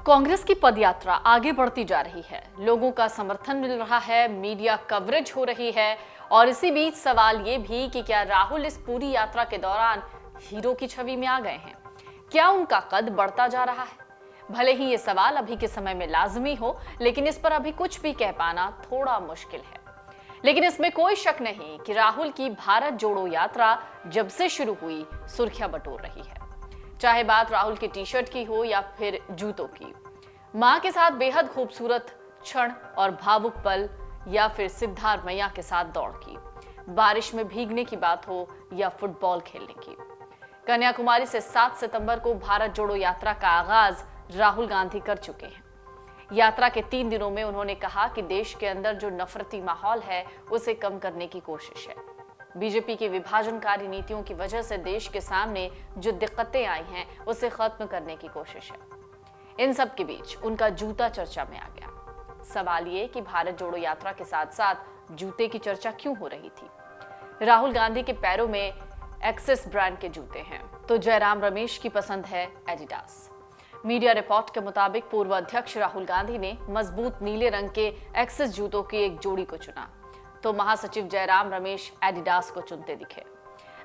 कांग्रेस की पदयात्रा आगे बढ़ती जा रही है, लोगों का समर्थन मिल रहा है, मीडिया कवरेज हो रही है और इसी बीच सवाल ये भी कि क्या राहुल इस पूरी यात्रा के दौरान हीरो की छवि में आ गए हैं? क्या उनका कद बढ़ता जा रहा है? भले ही ये सवाल अभी के समय में लाजमी हो, लेकिन इस पर अभी कुछ भी कह पाना थोड़ा मुश्किल है। लेकिन इसमें कोई शक नहीं कि राहुल की भारत जोड़ो यात्रा जब से शुरू हुई सुर्खियां बटोर रही है। चाहे बात राहुल की टी शर्ट की हो या फिर जूतों की, मां के साथ बेहद खूबसूरत क्षण और भावुक पल, या फिर सिद्धार्थ मैया के साथ दौड़ की, बारिश में भीगने की बात हो या फुटबॉल खेलने की। कन्याकुमारी से 7 सितंबर को भारत जोड़ो यात्रा का आगाज राहुल गांधी कर चुके हैं। यात्रा के 3 दिनों में उन्होंने कहा कि देश के अंदर जो नफरती माहौल है उसे कम करने की कोशिश है। बीजेपी की विभाजनकारी नीतियों की वजह से देश के सामने जो दिक्कतें आई हैं उसे खत्म करने की कोशिश है। इन सब के बीच उनका जूता चर्चा में आ गया। सवाल ये कि भारत जोड़ो यात्रा के साथ साथ जूते की चर्चा क्यों हो रही थी? राहुल गांधी के पैरों में एक्सिस ब्रांड के जूते हैं, तो जयराम रमेश की पसंद है एडिडास। मीडिया रिपोर्ट के मुताबिक पूर्व अध्यक्ष राहुल गांधी ने मजबूत नीले रंग के एक्सिस जूतों की एक जोड़ी को चुना, तो महासचिव जयराम रमेश एडिडास को चुनते दिखे।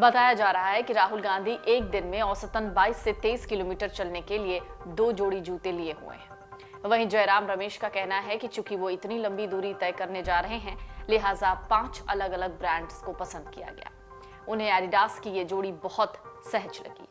बताया जा रहा है कि राहुल गांधी एक दिन में औसतन 22 से 23 किलोमीटर चलने के लिए 2 जोड़ी जूते लिए हुए हैं। वहीं जयराम रमेश का कहना है कि चूंकि वो इतनी लंबी दूरी तय करने जा रहे हैं, लिहाजा 5 अलग अलग ब्रांड्स को पसंद किया गया। उन्हें एडिडास की ये जोड़ी बहुत सहज लगी।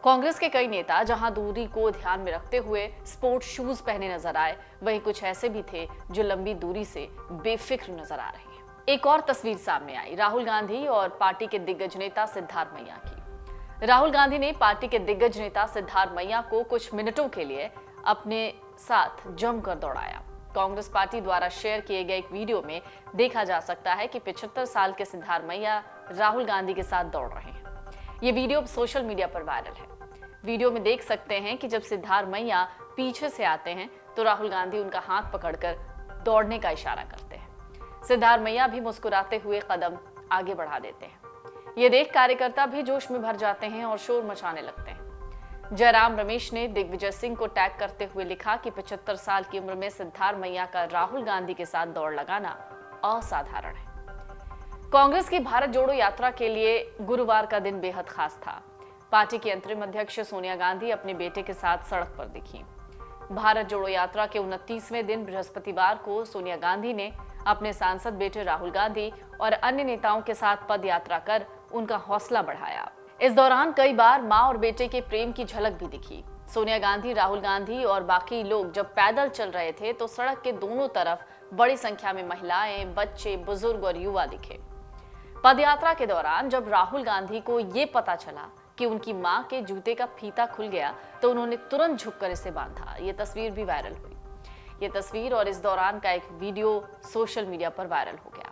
कांग्रेस के कई नेता जहां दूरी को ध्यान में रखते हुए स्पोर्ट्स शूज पहने नजर आए, वहीं कुछ ऐसे भी थे जो लंबी दूरी से बेफिक्र नजर आ रहे हैं। एक और तस्वीर सामने आई राहुल गांधी और पार्टी के दिग्गज नेता सिद्धार्थ मैया की। राहुल गांधी ने पार्टी के दिग्गज नेता सिद्धार्थ मैया को कुछ मिनटों के लिए अपने साथ जमकर दौड़ाया। कांग्रेस पार्टी द्वारा शेयर किए गए एक वीडियो में देखा जा सकता है कि 75 साल के सिद्धार्थ मैया राहुल गांधी के साथ दौड़ रहे हैं। ये वीडियो सोशल मीडिया पर वायरल है। वीडियो में देख सकते हैं कि जब सिद्धार्थ मैया पीछे से आते हैं तो राहुल गांधी उनका हाथ पकड़कर दौड़ने का इशारा करते हैं। सिद्धार्थ मैया भी मुस्कुराते हुए कदम आगे बढ़ा देते हैं। ये देख कार्यकर्ता भी जोश में भर जाते हैं और शोर मचाने लगते हैं। जयराम रमेश ने दिग्विजय सिंह को टैग करते हुए लिखा कि 75 साल की उम्र में सिद्धार्थ मैया का राहुल गांधी के साथ दौड़ लगाना असाधारण है। कांग्रेस की भारत जोड़ो यात्रा के लिए गुरुवार का दिन बेहद खास था। पार्टी की अंतरिम अध्यक्ष सोनिया गांधी अपने बेटे के साथ सड़क पर दिखी। भारत जोड़ो यात्रा के 29वें दिन बृहस्पतिवार को सोनिया गांधी ने अपने सांसद बेटे राहुल गांधी और अन्य नेताओं के साथ पद यात्रा कर उनका हौसला बढ़ाया। इस दौरान कई बार मां और बेटे के प्रेम की झलक भी दिखी। सोनिया गांधी, राहुल गांधी और बाकी लोग जब पैदल चल रहे थे तो सड़क के दोनों तरफ बड़ी संख्या में महिलाएं, बच्चे, बुजुर्ग और युवा दिखे। पदयात्रा के दौरान जब राहुल गांधी को ये पता चला कि उनकी मां के जूते का फीता खुल गया तो उन्होंने तुरंत झुककर इसे बांधा। ये तस्वीर भी वायरल हुई। ये तस्वीर और इस दौरान का एक वीडियो सोशल मीडिया पर वायरल हो गया।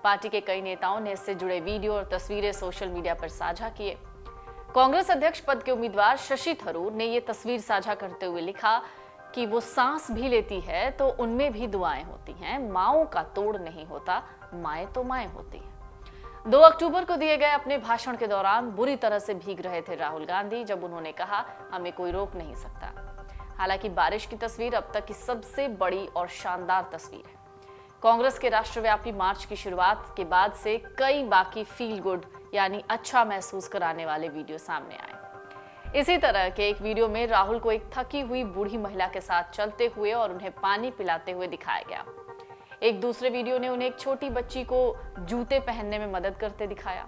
पार्टी के कई नेताओं ने इससे जुड़े वीडियो और तस्वीरें सोशल मीडिया पर साझा किए। कांग्रेस अध्यक्ष पद के उम्मीदवार शशि थरूर ने ये तस्वीर साझा करते हुए लिखा कि वो सांस भी लेती है तो उनमें भी दुआएं होती हैं, माओं का तोड़ नहीं होता, माएं तो माएं होती हैं। 2 अक्टूबर को दिए गए अपने भाषण के दौरान बुरी तरह से भीग रहे थे राहुल गांधी, जब उन्होंने कहा हमें कोई रोक नहीं सकता। हालांकि बारिश की तस्वीर अब तक की सबसे बड़ी और शानदार तस्वीर है। कांग्रेस के राष्ट्रव्यापी मार्च की शुरुआत के बाद से कई बाकी फील गुड यानी अच्छा महसूस कराने वाले वीडियो सामने आए। इसी तरह के एक वीडियो में राहुल को एक थकी हुई बूढ़ी महिला के साथ चलते हुए और उन्हें पानी पिलाते हुए दिखाया गया। एक दूसरे वीडियो ने उन्हें एक छोटी बच्ची को जूते पहनने में मदद करते दिखाया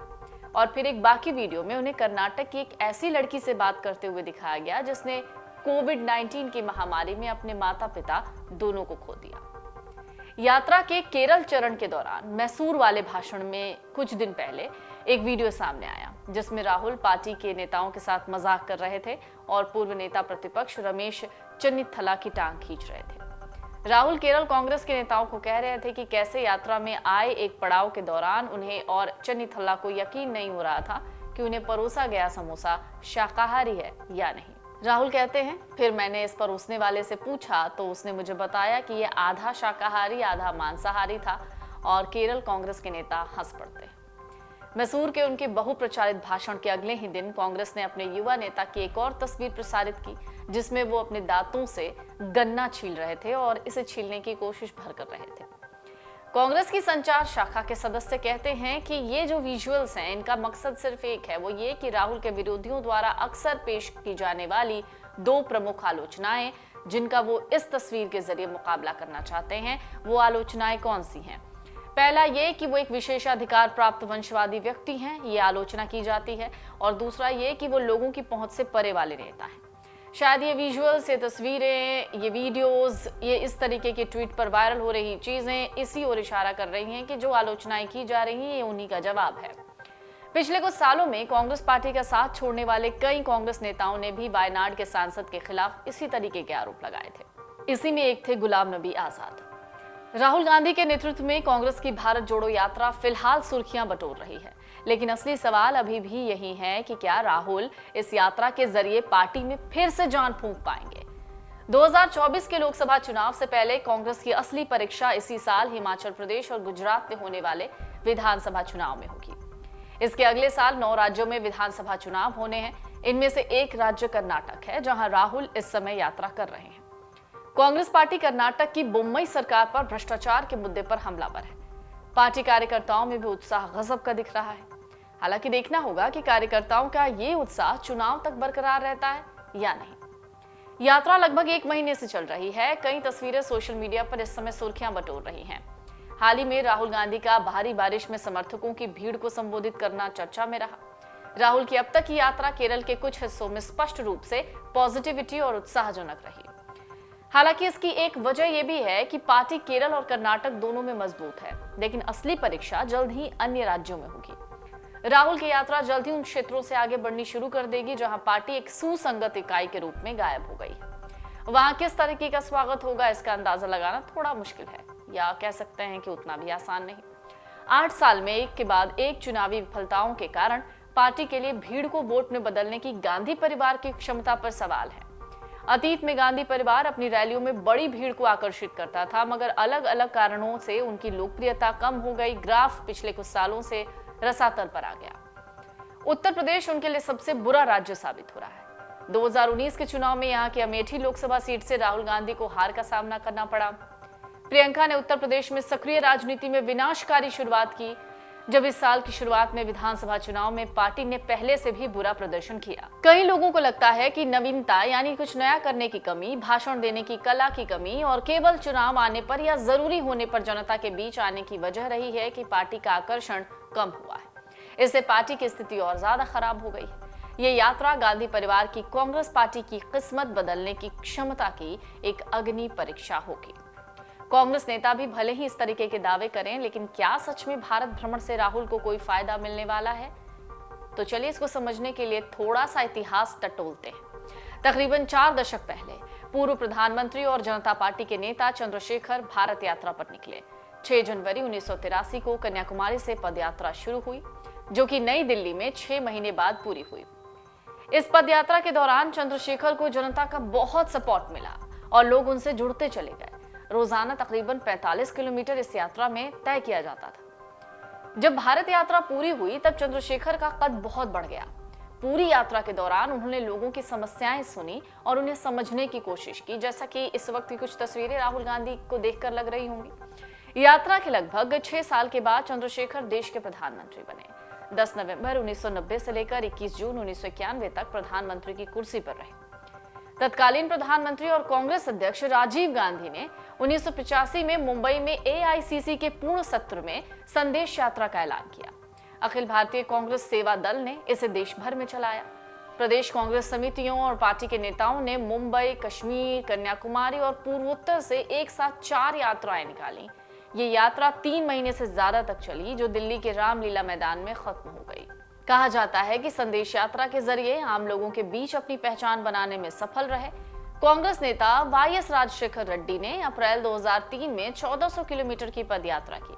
और फिर एक बाकी वीडियो में उन्हें कर्नाटक की एक ऐसी लड़की से बात करते हुए दिखाया गया जिसने कोविड-19 की महामारी में अपने माता पिता दोनों को खो दिया। यात्रा के केरल चरण के दौरान मैसूर वाले भाषण में कुछ दिन पहले एक वीडियो सामने आया जिसमें राहुल पार्टी के नेताओं के साथ मजाक कर रहे थे और पूर्व नेता प्रतिपक्ष रमेश चन्नीथला की टांग खींच रहे थे। राहुल केरल कांग्रेस के नेताओं को कह रहे थे कि कैसे यात्रा में आए एक पड़ाव के दौरान उन्हें और चन्नीथला को यकीन नहीं हो रहा था कि उन्हें परोसा गया समोसा शाकाहारी है या नहीं। राहुल कहते हैं, फिर मैंने इस परोसने वाले से पूछा तो उसने मुझे बताया कि यह आधा शाकाहारी आधा मांसाहारी था और केरल कांग्रेस के नेता हंस पड़ते। मैसूर के उनके बहुप्रचारित भाषण के अगले ही दिन कांग्रेस ने अपने युवा नेता की एक और तस्वीर प्रसारित की, जिसमें वो अपने दांतों से गन्ना छील रहे थे और इसे छीलने की कोशिश भर कर रहे थे। कांग्रेस की संचार शाखा के सदस्य कहते हैं कि ये जो विजुअल्स हैं, इनका मकसद सिर्फ एक है, वो ये कि राहुल के विरोधियों द्वारा अक्सर पेश की जाने वाली दो प्रमुख आलोचनाएं, जिनका वो इस तस्वीर के जरिए मुकाबला करना चाहते हैं, वो आलोचनाएं कौन सी हैं। पहला ये कि वो एक विशेषाधिकार प्राप्त वंशवादी व्यक्ति हैं, ये आलोचना की जाती है, और दूसरा ये कि वो लोगों की पहुंच से परे वाले नेता हैं। शायद ये विजुअल्स, ये तस्वीरें, ये वीडियोस, ये इस तरीके के ट्वीट पर वायरल हो रही चीजें इसी ओर इशारा कर रही हैं कि जो आलोचनाएं की जा रही हैं, ये उन्हीं का जवाब है। पिछले कुछ सालों में कांग्रेस पार्टी का साथ छोड़ने वाले कई कांग्रेस नेताओं ने भी वायनाड के सांसद के खिलाफ इसी तरीके के आरोप लगाए थे। इसी में एक थे गुलाम नबी आजाद। राहुल गांधी के नेतृत्व में कांग्रेस की भारत जोड़ो यात्रा फिलहाल सुर्खियां बटोर रही है, लेकिन असली सवाल अभी भी यही है कि क्या राहुल इस यात्रा के जरिए पार्टी में फिर से जान फूंक पाएंगे। 2024 के लोकसभा चुनाव से पहले कांग्रेस की असली परीक्षा इसी साल हिमाचल प्रदेश और गुजरात में होने वाले विधानसभा चुनाव में होगी। इसके अगले साल 9 राज्यों में विधानसभा चुनाव होने हैं। इनमें से एक राज्य कर्नाटक है, जहां राहुल इस समय यात्रा कर रहे हैं। कांग्रेस पार्टी कर्नाटक की बोम्मई सरकार पर भ्रष्टाचार के मुद्दे पर हमलावर है। पार्टी कार्यकर्ताओं में भी उत्साह गजब का दिख रहा है। हालांकि देखना होगा कि कार्यकर्ताओं का ये उत्साह चुनाव तक बरकरार रहता है या नहीं। यात्रा लगभग 1 महीने से चल रही है। कई तस्वीरें सोशल मीडिया पर इस समय सुर्खियां बटोर रही हैं। हाल ही में राहुल गांधी का भारी बारिश में समर्थकों की भीड़ को संबोधित करना चर्चा में रहा। राहुल की अब तक की यात्रा केरल के कुछ हिस्सों में स्पष्ट रूप से पॉजिटिविटी और उत्साहजनक रही। हालांकि इसकी एक वजह यह भी है कि पार्टी केरल और कर्नाटक दोनों में मजबूत है, लेकिन असली परीक्षा जल्द ही अन्य राज्यों में होगी। राहुल की यात्रा जल्द ही उन क्षेत्रों से आगे बढ़नी शुरू कर देगी जहां पार्टी एक सुसंगत इकाई के रूप में गायब हो गई। वहां किस तरीके का स्वागत होगा, इसका अंदाजा लगाना थोड़ा मुश्किल है, या कह सकते हैं कि उतना भी आसान नहीं। 8 साल में एक के बाद एक चुनावी विफलताओं के कारण पार्टी के लिए भीड़ को वोट में बदलने की गांधी परिवार की क्षमता पर सवाल है। अतीत में गांधी परिवार अपनी रैलियों में बड़ी भीड़ को आकर्षित करता था, मगर अलग अलग कारणों से उनकी लोकप्रियता कम हो गई। ग्राफ पिछले कुछ सालों से रसातल पर आ गया। उत्तर प्रदेश उनके लिए सबसे बुरा राज्य साबित हो रहा है। 2019 के चुनाव में यहाँ की अमेठी लोकसभा सीट से राहुल गांधी को हार का सामना करना पड़ा। प्रियंका ने उत्तर प्रदेश में सक्रिय राजनीति में विनाशकारी शुरुआत की, जब इस साल की शुरुआत में विधानसभा चुनाव में पार्टी ने पहले से भी बुरा प्रदर्शन किया। कई लोगों को लगता है कि नवीनता यानी कुछ नया करने की कमी, भाषण देने की कला की कमी और केवल चुनाव आने पर या जरूरी होने पर जनता के बीच आने की वजह रही है कि पार्टी का आकर्षण कम हुआ है। इससे पार्टी की स्थिति और ज्यादा खराब हो गई है। ये यात्रा गांधी परिवार की कांग्रेस पार्टी की किस्मत बदलने की क्षमता की एक अग्नि परीक्षा होगी। कांग्रेस नेता भी भले ही इस तरीके के दावे करें, लेकिन क्या सच में भारत भ्रमण से राहुल को कोई फायदा मिलने वाला है? तो चलिए इसको समझने के लिए थोड़ा सा इतिहास टटोलते हैं। तकरीबन 4 दशक पहले पूर्व प्रधानमंत्री और जनता पार्टी के नेता चंद्रशेखर भारत यात्रा पर निकले। 6 जनवरी 1983 को कन्याकुमारी से पदयात्रा शुरू हुई, जो कि नई दिल्ली में 6 महीने बाद पूरी हुई। इस पदयात्रा के दौरान चंद्रशेखर को जनता का बहुत सपोर्ट मिला और लोग उनसे जुड़ते चले गए। रोजाना तकरीबन 45 किलोमीटर इस यात्रा में तय किया जाता था। जब भारत यात्रा पूरी हुई तब चंद्रशेखर का कद बहुत बढ़ गया। पूरी यात्रा के दौरान उन्होंने लोगों की समस्याएं सुनी और उन्हें समझने की कोशिश की, जैसा कि इस वक्त की कुछ तस्वीरें राहुल गांधी को देखकर लग रही होंगी। यात्रा के लगभग 6 साल के बाद चंद्रशेखर देश के प्रधानमंत्री बने। 10 नवंबर 1990 से लेकर 21 जून 1991 तक प्रधानमंत्री की कुर्सी पर रहे। तत्कालीन प्रधानमंत्री और कांग्रेस अध्यक्ष राजीव गांधी ने 1985 में मुंबई में एआईसीसी के पूर्ण सत्र में संदेश यात्रा का ऐलान किया। अखिल भारतीय कांग्रेस सेवा दल ने इसे देश भर में चलाया। प्रदेश कांग्रेस समितियों और पार्टी के नेताओं ने मुंबई, कश्मीर, कन्याकुमारी और पूर्वोत्तर से एक साथ 4 यात्राएं निकाली। ये यात्रा 3 महीने से ज्यादा तक चली, जो दिल्ली के रामलीला मैदान में खत्म हो गई। कहा जाता है कि संदेश यात्रा के जरिए आम लोगों के बीच अपनी पहचान बनाने में सफल रहे। कांग्रेस नेता वाईएस राजशेखर रेड्डी ने अप्रैल 2003 में 1400 किलोमीटर की पदयात्रा की।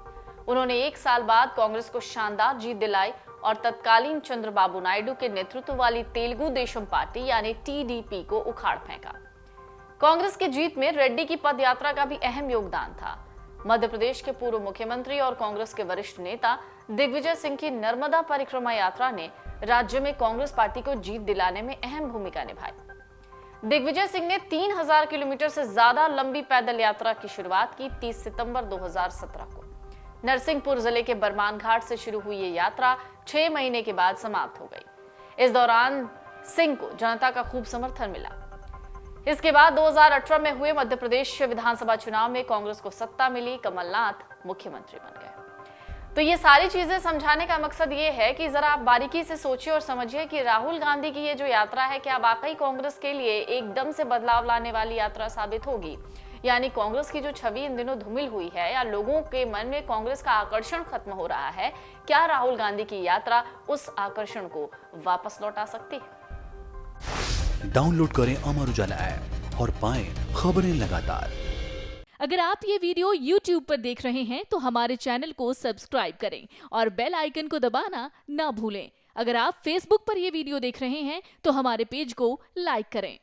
उन्होंने 1 साल बाद कांग्रेस को शानदार जीत दिलाई और तत्कालीन चंद्रबाबू नायडू के नेतृत्व वाली तेलुगु देशम पार्टी यानी टीडीपी को उखाड़ फेंका। कांग्रेस की जीत में रेड्डी की पदयात्रा का भी अहम योगदान था। मध्य प्रदेश के पूर्व मुख्यमंत्री और कांग्रेस के वरिष्ठ नेता दिग्विजय सिंह की नर्मदा परिक्रमा यात्रा ने राज्य में कांग्रेस पार्टी को जीत दिलाने में अहम भूमिका निभाई। दिग्विजय सिंह ने 3000 किलोमीटर से ज्यादा लंबी पैदल यात्रा की शुरुआत की 30 सितंबर 2017 को। नरसिंहपुर जिले के बरमान घाट से शुरू हुई ये यात्रा 6 महीने के बाद समाप्त हो गई। इस दौरान सिंह को जनता का खूब समर्थन मिला। इसके बाद 2018 में हुए मध्य प्रदेश विधानसभा चुनाव में कांग्रेस को सत्ता मिली, कमलनाथ मुख्यमंत्री बन गए। तो ये सारी चीजें समझाने का मकसद ये है कि जरा आप बारीकी से सोचिए और समझिए कि राहुल गांधी की ये जो यात्रा है क्या वाकई कांग्रेस के लिए एकदम से बदलाव लाने वाली यात्रा साबित होगी। यानी कांग्रेस की जो छवि इन दिनों धूमिल हुई है या लोगों के मन में कांग्रेस का आकर्षण खत्म हो रहा है, क्या राहुल गांधी की यात्रा उस आकर्षण को वापस लौटा सकती है? डाउनलोड करें अमर उजाला ऐप और पाएं खबरें लगातार। अगर आप ये वीडियो YouTube पर देख रहे हैं तो हमारे चैनल को सब्सक्राइब करें और बेल आइकन को दबाना ना भूलें। अगर आप Facebook पर ये वीडियो देख रहे हैं तो हमारे पेज को लाइक करें।